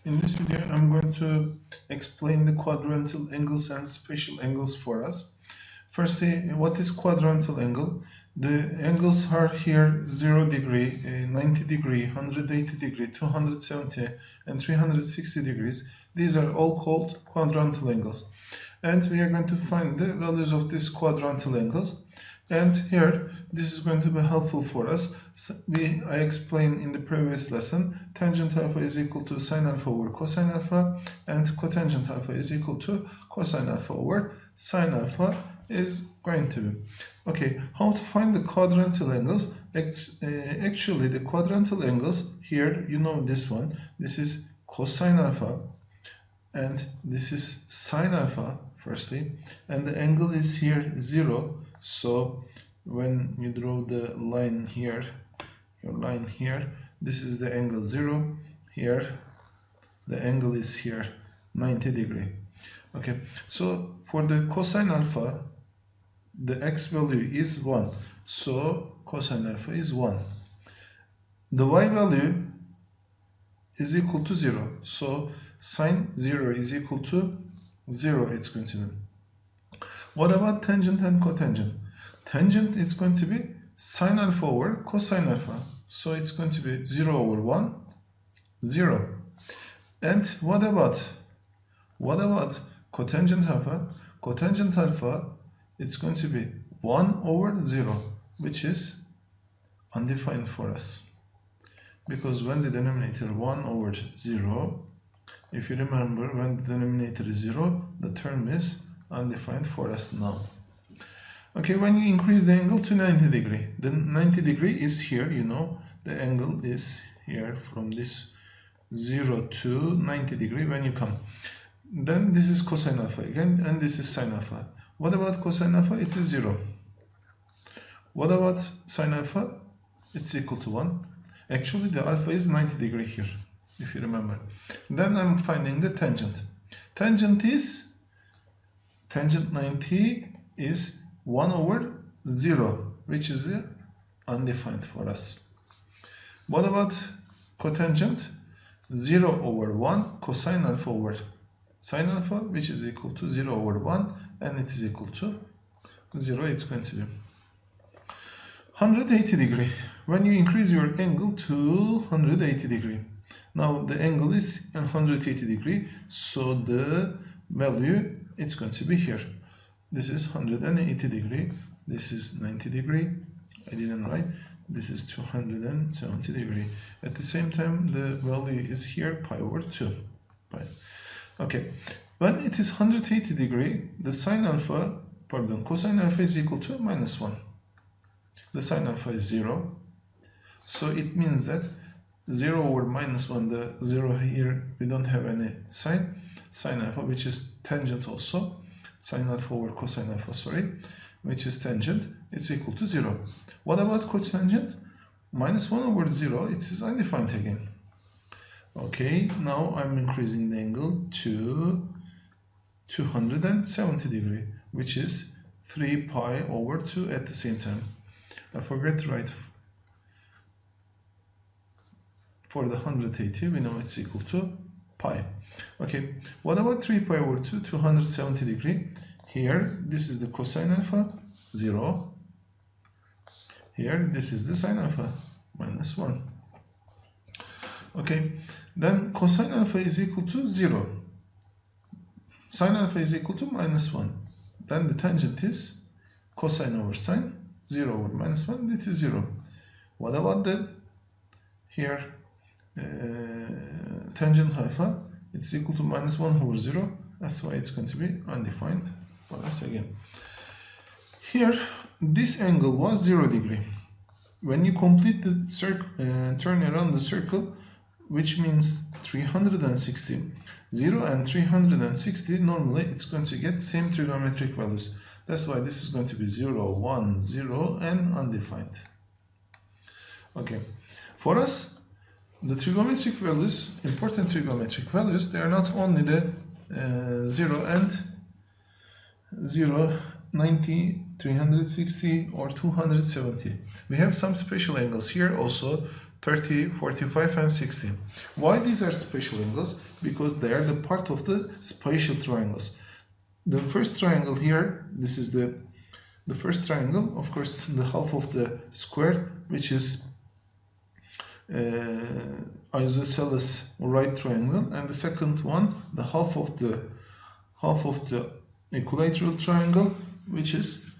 In this video, I'm going to explain the quadrantal angles and special angles for us. Firstly, what is quadrantal angle? The angles are here 0 degree, 90 degree, 180 degree, 270 and 360 degrees. These are all called quadrantal angles. And we are going to find the values of these quadrantal angles. And here, this is going to be helpful for us. I explained in the previous lesson, tangent alpha is equal to sine alpha over cosine alpha, and cotangent alpha is equal to cosine alpha over sine alpha is going to be. Okay, how to find the quadrantal angles? Actually, the quadrantal angles here, you know this one. This is cosine alpha, and this is sine alpha, firstly, and the angle is here 0. So when you draw the line here, your line here, this is the angle 0. Here, the angle is here 90 degree. Okay, so for the cosine alpha, the x value is 1. So cosine alpha is 1. The y value is equal to 0. So sine 0 is equal to 0. It's going to be. What about tangent and cotangent? Tangent is going to be sine alpha over cosine alpha. So it's going to be 0 over 1, 0. And what about cotangent alpha? Cotangent alpha, it's going to be 1 over 0, which is undefined for us. Because when the denominator 1 over 0, if you remember, when the denominator is 0, the term is undefined for us now. Okay, when you increase the angle to 90 degree, the 90 degree is here, you know, the angle is here from this 0 to 90 degree when you come. Then this is cosine alpha again, and this is sine alpha. What about cosine alpha? It is 0. What about sine alpha? It's equal to 1. Actually, the alpha is 90 degree here, if you remember. Then I'm finding the tangent. Tangent 90 is 1 over 0, which is undefined for us. What about cotangent? 0 over 1 cosine alpha over sine alpha, which is equal to 0 over 1, and it is equal to 0. It's going to be 180 degree. When you increase your angle to 180 degree. Now the angle is 180 degree, so the value it's going to be here. This is 180 degree, this is 90 degree, I didn't write, this is 270 degree. At the same time, the value is here, pi over 2. Pi. Okay, when it is 180 degree, the cosine alpha is equal to minus 1. The sine alpha is 0, so it means that 0 over minus 1, the 0 here, we don't have any sine alpha, which is tangent also. Sine alpha over cosine alpha, sorry, which is tangent, it's equal to 0. What about cotangent? Minus 1 over 0, it is undefined again. Okay, now I'm increasing the angle to 270 degree, which is 3 pi over 2 at the same time. I forgot to write for the 180, we know it's equal to pi. Okay, what about 3 pi over 2, 270 degree? Here, this is the cosine alpha, 0. Here, this is the sine alpha, minus 1. Okay, then cosine alpha is equal to 0. Sine alpha is equal to minus 1. Then the tangent is cosine over sine, 0 over minus 1, that is 0. What about the here tangent alpha? It's equal to minus 1 over 0. That's why it's going to be undefined for us again. Here, this angle was 0 degree. When you complete the turn around the circle, which means 360, 0 and 360, normally it's going to get same trigonometric values. That's why this is going to be 0, 1, 0 and undefined. Okay, for us, the trigonometric values, important trigonometric values, they are not only the 0 and 0, 90, 360 or 270. We have some special angles here also, 30, 45 and 60. Why these are special angles? Because they are the part of the spatial triangles. The first triangle here, this is the first triangle, of course the half of the square, which is isosceles right triangle, and the second one, the half of the equilateral triangle, which is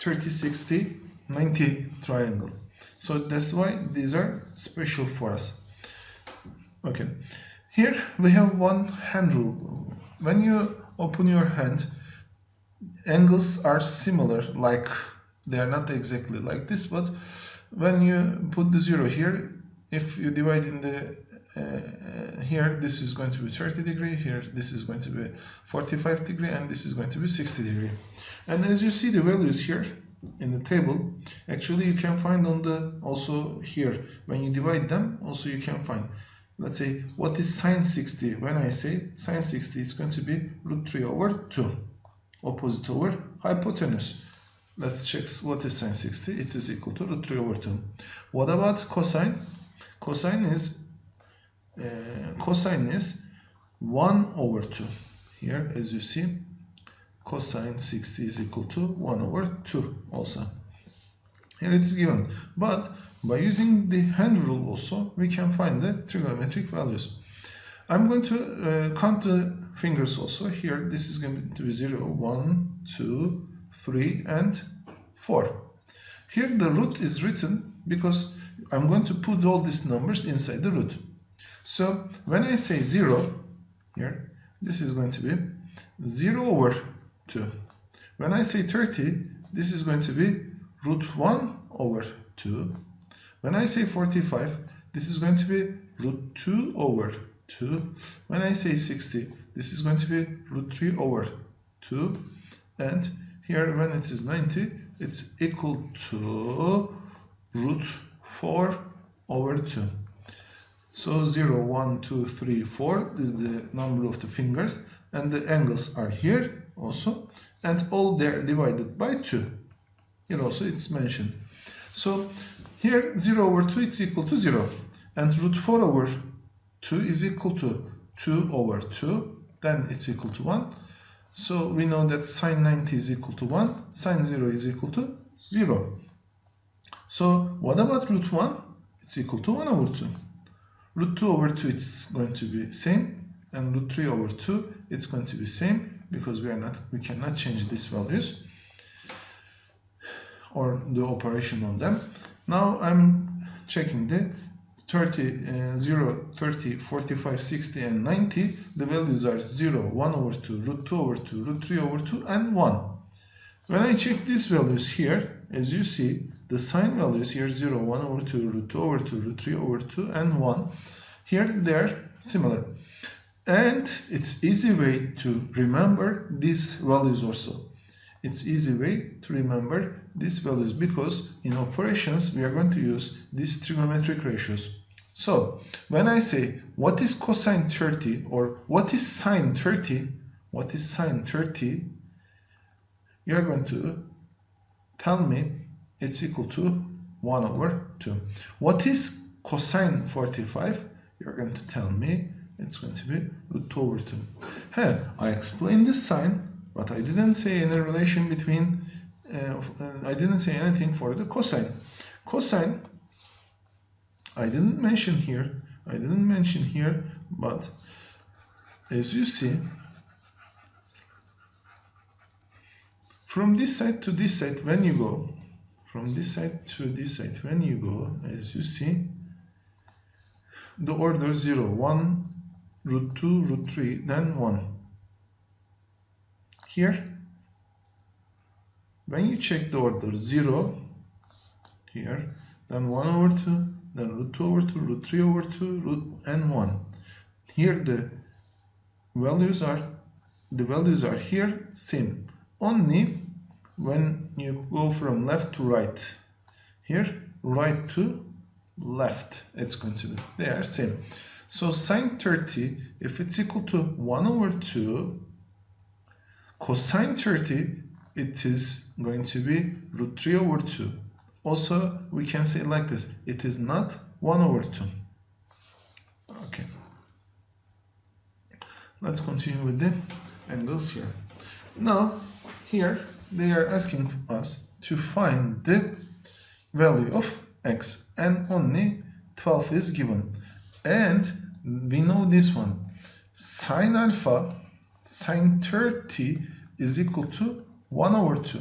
30, 60, 90 triangle. So that's why these are special for us. Okay, here we have one hand rule. When you open your hand, angles are similar, like they are not exactly like this, but when you put the 0 here, if you divide in the here, this is going to be 30 degree, here this is going to be 45 degree, and this is going to be 60 degree. And as you see the values here in the table, actually you can find on the, also here, when you divide them, also you can find, let's say, what is sine 60? When I say sine 60, it's going to be root 3 over 2, opposite over hypotenuse. Let's check what is sine 60. It is equal to root 3 over 2. What about cosine? Cosine is 1 over 2. Here, as you see, cosine 60 is equal to 1 over 2 also. Here it is given. But by using the hand rule also, we can find the trigonometric values. I'm going to count the fingers also. Here, this is going to be 0, 1, 2, 3, and 4. Here the root is written because I'm going to put all these numbers inside the root. So when I say 0, here, this is going to be 0 over 2. When I say 30, this is going to be root 1 over 2. When I say 45, this is going to be root 2 over 2. When I say 60, this is going to be root 3 over 2. And here, when it is 90, it's equal to root 4 over 2. So 0, 1, 2, 3, 4 is the number of the fingers, and the angles are here also, and all they are divided by 2. Here also it's mentioned. So here 0 over 2 is equal to 0, and root 4 over 2 is equal to 2 over 2, then it's equal to 1. So we know that sine 90 is equal to 1, sine 0 is equal to 0. So what about root 1? It's equal to 1 over 2. Root 2 over 2 it's going to be same, and root 3 over 2 it's going to be same, because we cannot change these values or the operation on them. Now I'm checking the 30, 0, 30, 45, 60 and 90. The values are 0, 1 over 2, root 2 over 2, root 3 over 2 and 1. When I check these values here, as you see, the sine values here 0, 1 over 2, root 2 over 2, root 3 over 2 and 1. Here they are similar. And it's easy way to remember these values also. It's easy way to remember these values because in operations we are going to use these trigonometric ratios. So when I say what is cosine 30 or what is sine 30, you are going to tell me it's equal to 1 over 2. What is cosine 45? You're going to tell me it's going to be root 2 over 2. Hey, I explained this sign, but I didn't say any relation between, I didn't say anything for the cosine. Cosine, I didn't mention here, but as you see, from this side to this side, when you go, as you see, the order 0, 1, root 2, root 3, then 1. Here, when you check the order 0, here, then 1 over 2, then root 2 over 2, root 3 over 2, root and 1. Here the values are here same. Only when you go from left to right, here right to left, it's going to be, they are same. So sine 30, if it's equal to 1 over 2, cosine 30, it is going to be root 3 over 2. Also, we can say like this, it is not 1 over 2. Okay. Let's continue with the angles here. Now, here they are asking us to find the value of x, and only 12 is given. And we know this one. Sine alpha, sine 30 is equal to 1 over 2.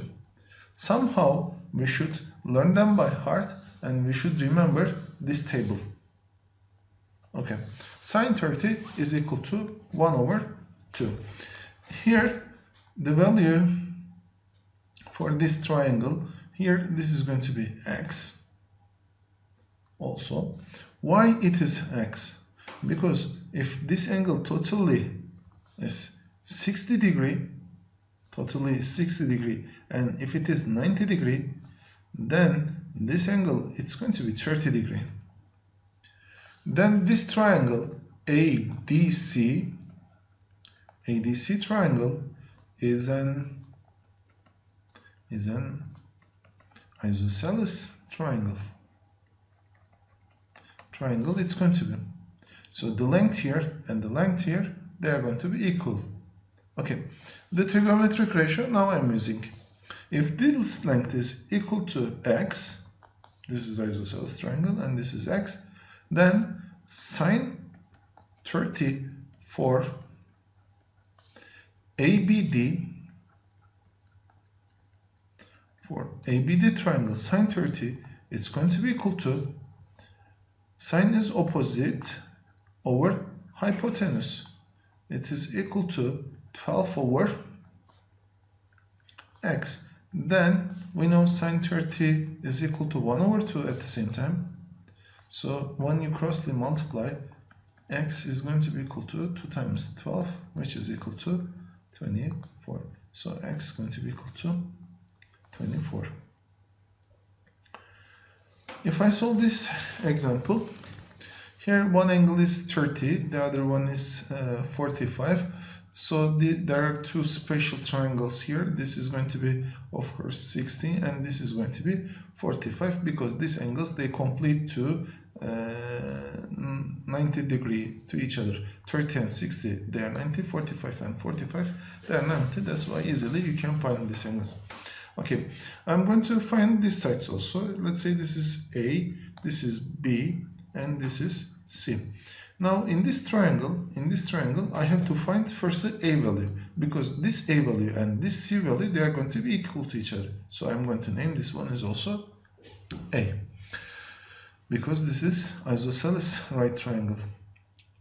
Somehow we should learn them by heart and we should remember this table. Okay, sine 30 is equal to 1 over 2. Here the value for this triangle, here this is going to be x. Also, why it is x? Because if this angle totally is 60 degree, and if it is 90 degree, then this angle it's going to be 30 degree. Then this triangle ADC triangle is an isosceles triangle. It's going to be, so the length here and the length here, they are going to be equal. Okay, the trigonometric ratio now I'm using. If this length is equal to x, this is isosceles triangle and this is x, then sine 30 for ABD triangle, sine 30, it's going to be equal to, sine is opposite over hypotenuse. It is equal to 12 over x. Then we know sine 30 is equal to 1 over 2 at the same time. So when you crossly multiply, x is going to be equal to 2 times 12, which is equal to 24. So x is going to be equal to 24. If I solve this example, here one angle is 30, the other one is 45. So there are two special triangles here. This is going to be, of course, 60, and this is going to be 45, because these angles, they complete to 90 degree to each other. 30 and 60, they are 90, 45 and 45, they are 90. That's why easily you can find these angles. Okay, I'm going to find these sides also. Let's say this is A, this is B, and this is C. Now in this triangle, I have to find first the A value, because this A value and this C value, they are going to be equal to each other. So I'm going to name this one as also A, because this is isosceles right triangle.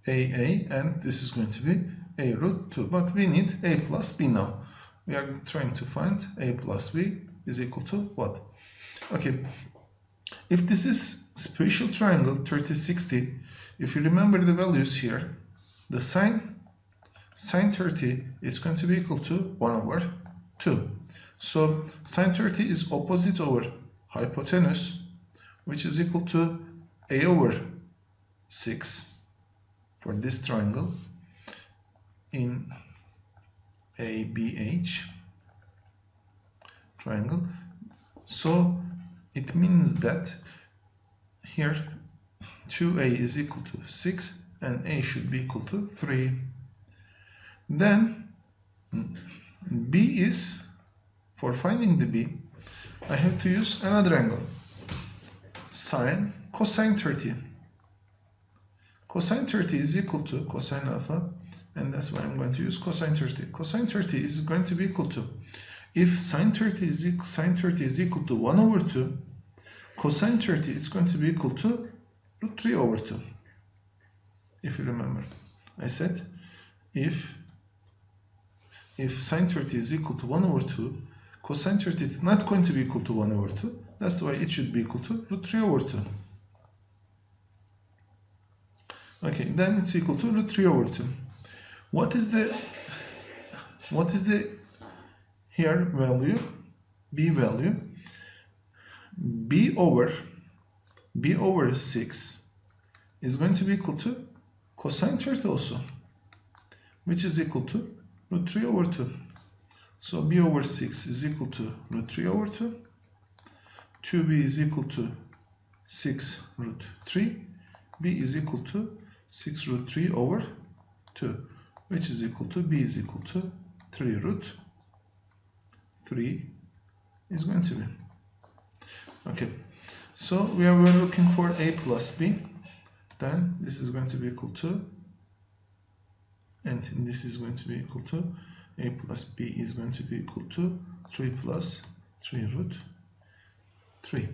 AA, and this is going to be A root 2. But we need A plus B now. We are trying to find A plus B is equal to what? Okay, if this is special triangle 30-60, if you remember the values here, the sine 30 is going to be equal to 1 over 2. So sine 30 is opposite over hypotenuse, which is equal to A over 6 for this triangle in ABH triangle. So it means that here 2A is equal to 6 and A should be equal to 3. Then B is, for finding the B, I have to use another angle, cosine 30. Cosine 30 is equal to cosine alpha, and that's why I'm going to use cosine 30. Cosine 30 is going to be equal to, if sine 30 is equal to 1 over 2, cosine 30 is going to be equal to root 3 over 2. If you remember, I said if sine 30 is equal to 1 over 2, cosine 30 is not going to be equal to 1 over 2. That's why it should be equal to root 3 over 2. Okay, then it's equal to root 3 over 2. What is the here value? B value. B over 6 is going to be equal to cosine 30 also, which is equal to root 3 over 2. So B over 6 is equal to root 3 over 2. 2B is equal to 6 root 3. B is equal to 6 root 3 over 2, which is equal to B is equal to 3 root 3 is going to be. Okay, so we are looking for A plus B. Then this is going to be equal to, and this is going to be equal to, A plus B is going to be equal to 3 plus 3 root 3.